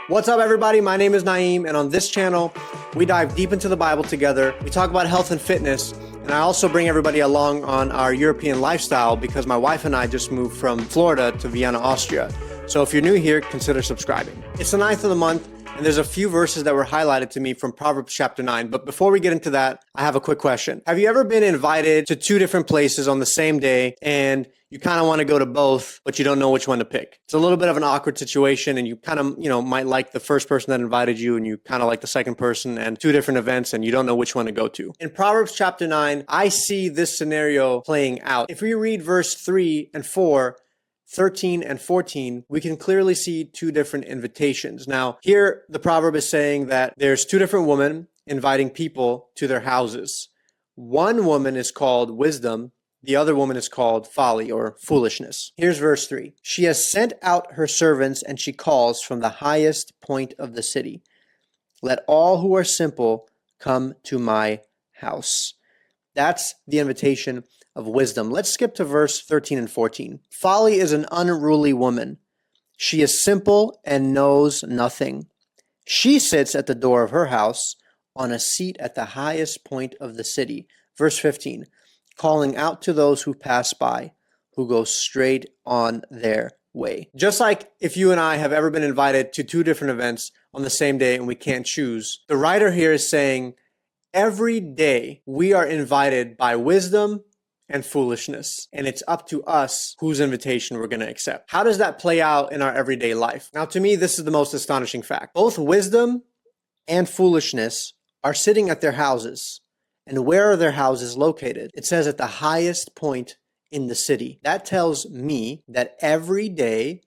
What's up, everybody? My name is Naeem, and on this channel, we dive deep into the Bible together. We talk about health and fitness, and I also bring everybody along on our European lifestyle because my wife and I just moved from Florida to Vienna, Austria. So if you're new here, consider subscribing. It's the 9th of the month, and there's a few verses that were highlighted to me from Proverbs chapter 9. But before we get into that, I have a quick question. Have you ever been invited to two different places on the same day, and you kind of want to go to both, but you don't know which one to pick? It's a little bit of an awkward situation, and you kind of, might like the first person that invited you, and you kind of like the second person, and two different events, and you don't know which one to go to. In Proverbs chapter 9, I see this scenario playing out. If we read verse 3 and 4, 13 and 14, we can clearly see two different invitations. Now, here the proverb is saying that there's two different women inviting people to their houses. One woman is called wisdom. The other woman is called folly or foolishness. Here's verse 3. She has sent out her servants, and she calls from the highest point of the city. Let all who are simple come to my house. That's the invitation of wisdom. Let's skip to verse 13 and 14. Folly is an unruly woman. She is simple and knows nothing. She sits at the door of her house on a seat at the highest point of the city. Verse 15. Calling out to those who pass by, who go straight on their way. Just like if you and I have ever been invited to two different events on the same day and we can't choose, the writer here is saying every day we are invited by wisdom and foolishness, and it's up to us whose invitation we're going to accept. How does that play out in our everyday life? Now, to me, this is the most astonishing fact. Both wisdom and foolishness are sitting at their houses. And where are their houses located? It says at the highest point in the city. That tells me that every day,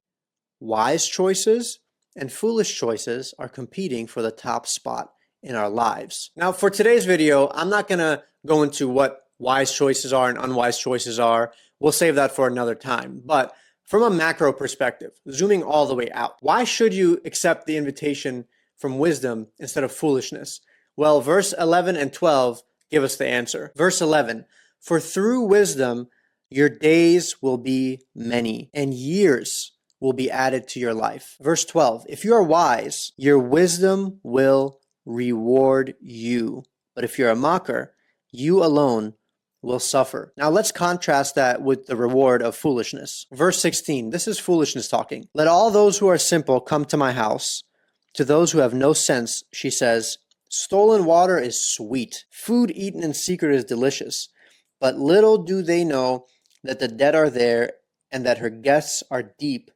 wise choices and foolish choices are competing for the top spot in our lives. Now, for today's video, I'm not going to go into what wise choices are and unwise choices are. We'll save that for another time. But from a macro perspective, zooming all the way out, why should you accept the invitation from wisdom instead of foolishness? Well, verse 11 and 12 give us the answer. Verse 11, for through wisdom, your days will be many, and years will be added to your life. Verse 12, if you are wise, your wisdom will reward you. But if you're a mocker, you alone will suffer. Now let's contrast that with the reward of foolishness. Verse 16, this is foolishness talking. Let all those who are simple come to my house. To those who have no sense, she says, stolen water is sweet. Food eaten in secret is delicious. But little do they know that the dead are there and that her guests are deep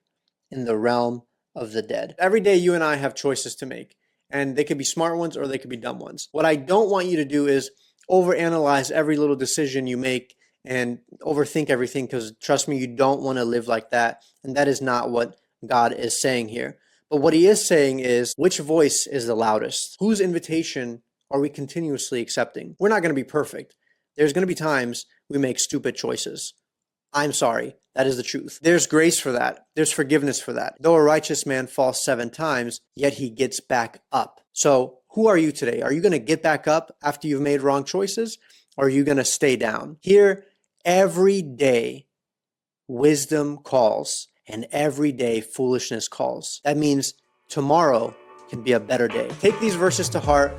in the realm of the dead. Every day you and I have choices to make, and they could be smart ones or they could be dumb ones. What I don't want you to do is overanalyze every little decision you make and overthink everything, because trust me, you don't want to live like that. And that is not what God is saying here. But what he is saying is, which voice is the loudest? Whose invitation are we continuously accepting? We're not going to be perfect. There's going to be times we make stupid choices. I'm sorry. That is the truth. There's grace for that. There's forgiveness for that. Though a righteous man falls 7 times, yet he gets back up. So who are you today? Are you going to get back up after you've made wrong choices? Or are you going to stay down? Here, every day, wisdom calls. And every day foolishness calls. That means tomorrow can be a better day. Take these verses to heart,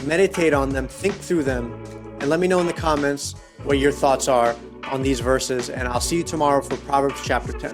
meditate on them, think through them, and let me know in the comments what your thoughts are on these verses. And I'll see you tomorrow for Proverbs chapter 10.